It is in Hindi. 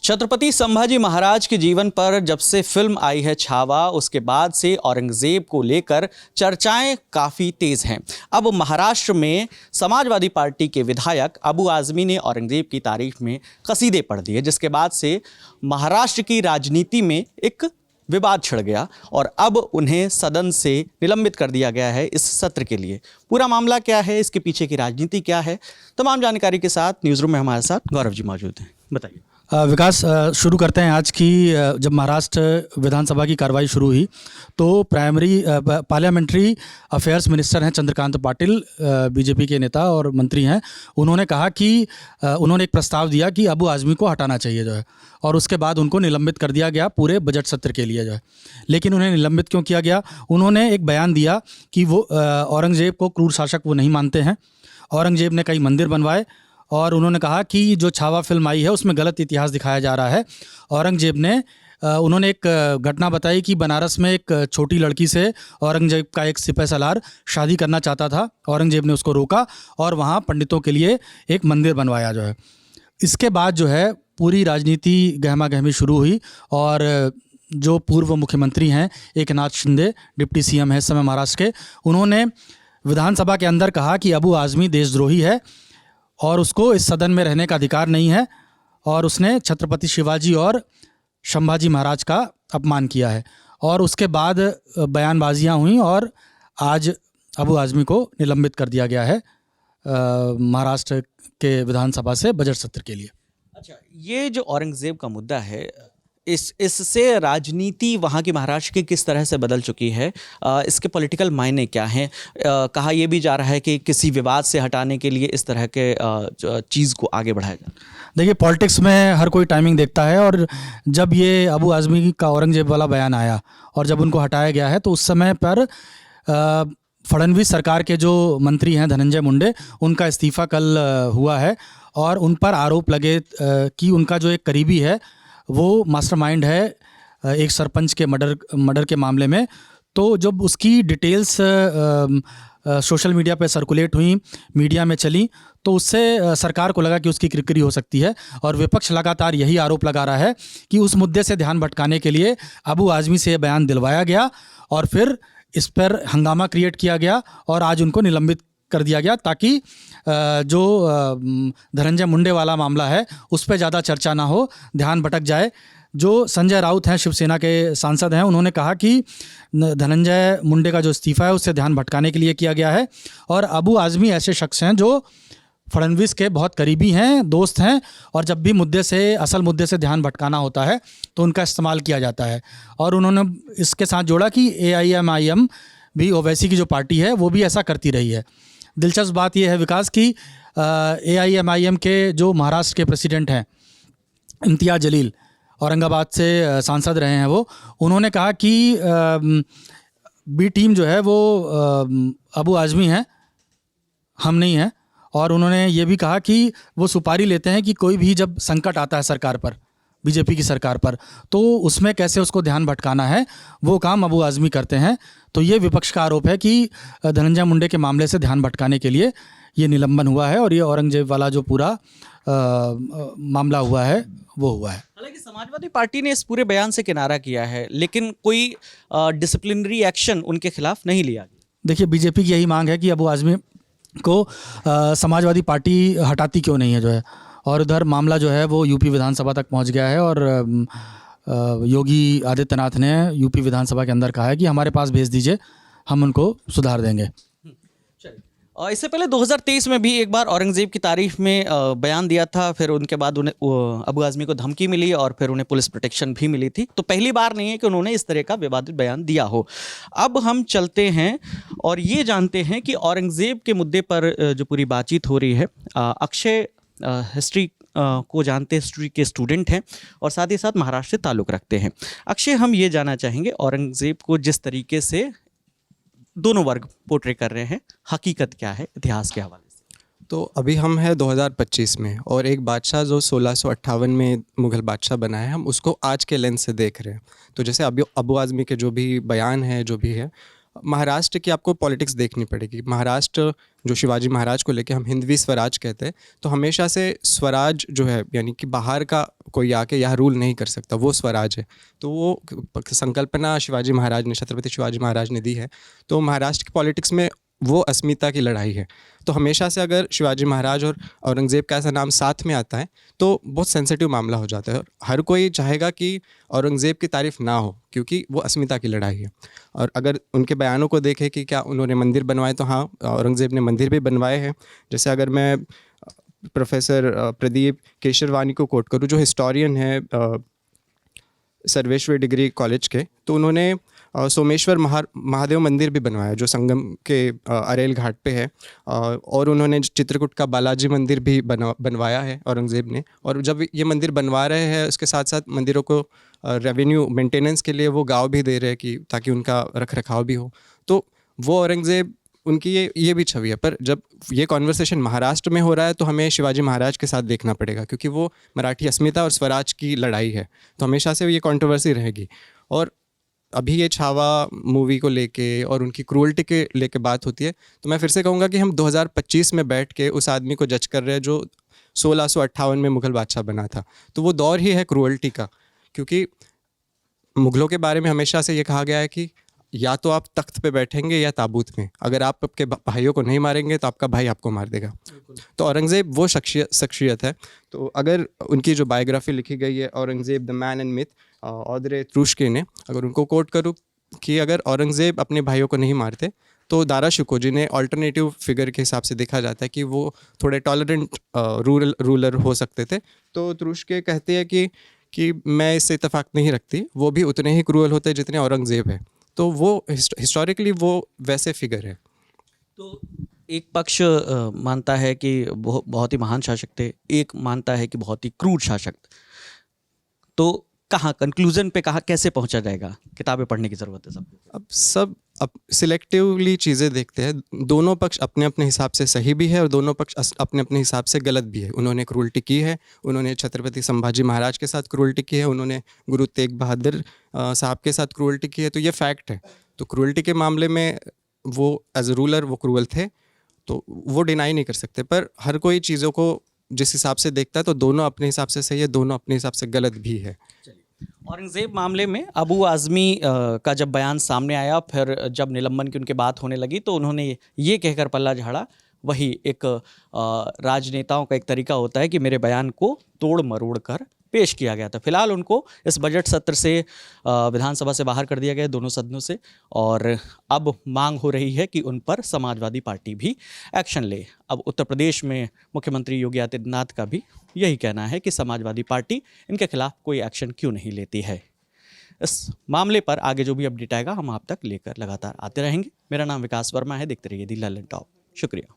छत्रपति संभाजी महाराज के जीवन पर जब से फिल्म आई है छावा, उसके बाद से औरंगजेब को लेकर चर्चाएं काफ़ी तेज हैं। अब महाराष्ट्र में समाजवादी पार्टी के विधायक अबू आज़मी ने औरंगजेब की तारीफ में कसीदे पढ़ दिए, जिसके बाद से महाराष्ट्र की राजनीति में एक विवाद छिड़ गया और अब उन्हें सदन से निलंबित कर दिया गया है इस सत्र के लिए। पूरा मामला क्या है, इसके पीछे की राजनीति क्या है, तमाम जानकारी के साथ न्यूज़ रूम में हमारे साथ गौरव जी मौजूद हैं। बताइए विकास, शुरू करते हैं आज की। जब महाराष्ट्र विधानसभा की कार्रवाई शुरू हुई तो पार्लियामेंट्री अफेयर्स मिनिस्टर हैं चंद्रकांत पाटिल, बीजेपी के नेता और मंत्री हैं। उन्होंने कहा कि उन्होंने एक प्रस्ताव दिया कि अबू आज़मी को हटाना चाहिए जो है, और उसके बाद उनको निलंबित कर दिया गया पूरे बजट सत्र के लिए जो है। लेकिन उन्हें निलंबित क्यों किया गया? उन्होंने एक बयान दिया कि वो औरंगजेब को क्रूर शासक वो नहीं मानते हैं। औरंगजेब ने कई मंदिर बनवाए और उन्होंने कहा कि जो छावा फिल्म आई है उसमें गलत इतिहास दिखाया जा रहा है। औरंगजेब ने उन्होंने एक घटना बताई कि बनारस में एक छोटी लड़की से औरंगजेब का एक सिपह सलार शादी करना चाहता था। औरंगजेब ने उसको रोका और वहाँ पंडितों के लिए एक मंदिर बनवाया जो है। इसके बाद जो है पूरी राजनीति गहमा गहमी शुरू हुई और जो पूर्व मुख्यमंत्री हैं एकनाथ शिंदे, डिप्टी सीएम है इस समय महाराष्ट्र के, उन्होंने विधानसभा के अंदर कहा कि अबू आज़मी देशद्रोही है और उसको इस सदन में रहने का अधिकार नहीं है और उसने छत्रपति शिवाजी और संभाजी महाराज का अपमान किया है। और उसके बाद बयानबाजियां हुई और आज अबू आज़मी को निलंबित कर दिया गया है महाराष्ट्र के विधानसभा से बजट सत्र के लिए। अच्छा, ये जो औरंगजेब का मुद्दा है, इससे राजनीति वहाँ की महाराष्ट्र की किस तरह से बदल चुकी है, इसके पॉलिटिकल मायने क्या हैं? कहा यह भी जा रहा है कि किसी विवाद से हटाने के लिए इस तरह के चीज़ को आगे बढ़ाया जाए। देखिए, पॉलिटिक्स में हर कोई टाइमिंग देखता है और जब ये अबू आज़मी का औरंगजेब वाला बयान आया और जब उनको हटाया गया है तो उस समय पर फडणवीस सरकार के जो मंत्री हैं धनंजय मुंडे, उनका इस्तीफ़ा कल हुआ है और उन पर आरोप लगे कि उनका जो एक करीबी है वो मास्टरमाइंड है एक सरपंच के मर्डर के मामले में। तो जब उसकी डिटेल्स सोशल मीडिया पे सर्कुलेट हुई, मीडिया में चली, तो उससे सरकार को लगा कि उसकी किरकिरी हो सकती है और विपक्ष लगातार यही आरोप लगा रहा है कि उस मुद्दे से ध्यान भटकाने के लिए अबू आज़मी से बयान दिलवाया गया और फिर इस पर हंगामा क्रिएट किया गया और आज उनको निलंबित कर दिया गया ताकि जो धनंजय मुंडे वाला मामला है उस पर ज़्यादा चर्चा ना हो, ध्यान भटक जाए। जो संजय राउत हैं, शिवसेना के सांसद हैं, उन्होंने कहा कि धनंजय मुंडे का जो इस्तीफ़ा है उससे ध्यान भटकाने के लिए किया गया है और अबू आज़मी ऐसे शख्स हैं जो फडणवीस के बहुत करीबी हैं, दोस्त हैं और जब भी असल मुद्दे से ध्यान भटकाना होता है तो उनका इस्तेमाल किया जाता है। और उन्होंने इसके साथ जोड़ा कि AIMIM भी ओवैसी की जो पार्टी है वो भी ऐसा करती रही है। दिलचस्प बात यह है विकास की AIMIM के जो महाराष्ट्र के प्रेसिडेंट हैं इम्तियाज़ जलील, औरंगाबाद से सांसद रहे हैं वो, उन्होंने कहा कि बी टीम जो है वो अबू आज़मी है, हम नहीं हैं। और उन्होंने ये भी कहा कि वो सुपारी लेते हैं कि कोई भी जब संकट आता है सरकार पर, बीजेपी की सरकार पर, तो उसमें कैसे उसको ध्यान भटकाना है वो काम अबू आज़मी करते हैं। तो ये विपक्ष का आरोप है कि धनंजय मुंडे के मामले से ध्यान भटकाने के लिए ये निलंबन हुआ है और ये औरंगजेब वाला जो पूरा मामला हुआ है वो हुआ है। हालांकि समाजवादी पार्टी ने इस पूरे बयान से किनारा किया है लेकिन कोई डिसिप्लिनरी एक्शन उनके खिलाफ नहीं लिया गया। देखिए, बीजेपी की यही मांग है कि अबू आज़मी को समाजवादी पार्टी हटाती क्यों नहीं है जो है, और उधर मामला जो है वो यूपी विधानसभा तक पहुंच गया है और योगी आदित्यनाथ ने यूपी विधानसभा के अंदर कहा है कि हमारे पास भेज दीजिए, हम उनको सुधार देंगे। चलिए, इससे पहले 2023 में भी एक बार औरंगजेब की तारीफ में बयान दिया था, फिर उनके बाद उन्हें अबू आज़मी को धमकी मिली और फिर उन्हें पुलिस प्रोटेक्शन भी मिली थी। तो पहली बार नहीं है कि उन्होंने इस तरह का विवादित बयान दिया हो। अब हम चलते हैं और ये जानते हैं कि औरंगजेब के मुद्दे पर जो पूरी बातचीत हो रही है, अक्षय हिस्ट्री को जानते, हिस्ट्री के स्टूडेंट हैं और साथ ही साथ महाराष्ट्र से ताल्लुक़ रखते हैं। अक्षय, हम ये जानना चाहेंगे औरंगजेब को जिस तरीके से दोनों वर्ग पोर्ट्रे कर रहे हैं, हकीकत क्या है इतिहास के हवाले से? तो अभी हम हैं 2025 में और एक बादशाह जो 1658 में मुग़ल बादशाह बना है, हम उसको आज के लेंस से देख रहे हैं। तो जैसे अबू आज़मी के जो भी बयान है, जो भी है, महाराष्ट्र की आपको पॉलिटिक्स देखनी पड़ेगी। महाराष्ट्र जो शिवाजी महाराज को लेके हम हिंदवी स्वराज कहते हैं, तो हमेशा से स्वराज जो है यानी कि बाहर का कोई आके यहाँ रूल नहीं कर सकता, वो स्वराज है। तो वो संकल्पना शिवाजी महाराज ने, छत्रपति शिवाजी महाराज ने दी है। तो महाराष्ट्र की पॉलिटिक्स में वो अस्मिता की लड़ाई है। तो हमेशा से अगर शिवाजी महाराज और औरंगज़ेब का ऐसा नाम साथ में आता है तो बहुत सेंसिटिव मामला हो जाता है। और हर कोई चाहेगा कि औरंगज़ेब की तारीफ़ ना हो, क्योंकि वो अस्मिता की लड़ाई है। और अगर उनके बयानों को देखें कि क्या उन्होंने मंदिर बनवाए, तो हाँ, औरंगज़ेब ने मंदिर भी बनवाए हैं। जैसे अगर मैं प्रोफेसर प्रदीप केशरवानी को कोट करूँ, जो हिस्टोरियन है सर्वेश्वर डिग्री कॉलेज के, तो उन्होंने सोमेश्वर महादेव मंदिर भी बनवाया जो संगम के अरेल घाट पे है। और उन्होंने चित्रकूट का बालाजी मंदिर भी बनवाया है औरंगज़ेब ने। और जब ये मंदिर बनवा रहे हैं, उसके साथ साथ मंदिरों को रेवेन्यू मेंटेनेंस के लिए वो गाँव भी दे रहे हैं कि ताकि उनका रख रखाव भी हो। तो वो औरंगज़ेब, उनकी ये भी छवि है। पर जब ये कॉन्वर्सेशन महाराष्ट्र में हो रहा है तो हमें शिवाजी महाराज के साथ देखना पड़ेगा, क्योंकि वो मराठी अस्मिता और स्वराज की लड़ाई है। तो हमेशा से ये कंट्रोवर्सी रहेगी। और अभी ये छावा मूवी को लेके और उनकी क्रूअल्टी के लेके बात होती है, तो मैं फिर से कहूँगा कि हम 2025 में बैठ के उस आदमी को जज कर रहे हैं जो 1658 में मुग़ल बादशाह बना था। तो वो दौर ही है क्रूअल्टी का, क्योंकि मुग़लों के बारे में हमेशा से ये कहा गया है कि या तो आप तख्त पे बैठेंगे या ताबूत में, अगर आप आपके भाइयों को नहीं मारेंगे तो आपका भाई आपको मार देगा। तो औरंगज़ेब वो शख्सियत है। तो अगर उनकी जो बायोग्राफी लिखी गई है, Aurangzeb the man and myth, Audrey Truschke ने, अगर उनको कोट करूँ कि अगर औरंगज़ेब अपने भाइयों को नहीं मारते तो दारा शिकोह, जिन्हें ऑल्टरनेटिव फिगर के हिसाब से देखा जाता है कि वो थोड़े टॉलरेंट रूलर हो सकते थे, तो त्रुष्के कहते हैं कि मैं इससे इत्तेफाक नहीं रखती, वो भी उतने ही क्रूअल होते जितने औरंगज़ेब है। तो वो हिस्टोरिकली वो वैसे फिगर है। तो एक पक्ष मानता है कि बहुत ही महान शासक थे, एक मानता है कि बहुत ही क्रूर शासक। तो कहाँ कंक्लूजन पे कैसे पहुंचा जाएगा? किताबें पढ़ने की ज़रूरत है सबको। अब सिलेक्टिवली चीज़ें देखते हैं। दोनों पक्ष अपने अपने हिसाब से सही भी है और दोनों पक्ष अपने अपने हिसाब से गलत भी है। उन्होंने क्रूरल्टी की है, उन्होंने छत्रपति संभाजी महाराज के साथ क्रूरल्टी की है, उन्होंने गुरु तेग बहादुर साहब के साथ क्रूरल्टी की है। तो ये फैक्ट है। तो क्रूरल्टी के मामले में वो एज ए रूलर वो क्रूअल थे, तो वो डिनाई नहीं कर सकते। पर हर कोई चीज़ों को जिस हिसाब से देखता है, तो दोनों अपने हिसाब से सही है, दोनों अपने हिसाब से गलत भी है। औरंगज़ेब मामले में अबू आज़मी का जब बयान सामने आया, फिर जब निलंबन की उनकी बात होने लगी, तो उन्होंने ये कहकर पल्ला झाड़ा, वही एक राजनेताओं का एक तरीका होता है कि मेरे बयान को तोड़ मरोड़ कर पेश किया गया था। फिलहाल उनको इस बजट सत्र से विधानसभा से बाहर कर दिया गया, दोनों सदनों से। और अब मांग हो रही है कि उन पर समाजवादी पार्टी भी एक्शन ले। अब उत्तर प्रदेश में मुख्यमंत्री योगी आदित्यनाथ का भी यही कहना है कि समाजवादी पार्टी इनके खिलाफ कोई एक्शन क्यों नहीं लेती है। इस मामले पर आगे जो भी अपडेट आएगा हम आप तक लेकर लगातार आते रहेंगे। मेरा नाम विकास वर्मा है, देखते रहिए दी ललन टॉप। शुक्रिया।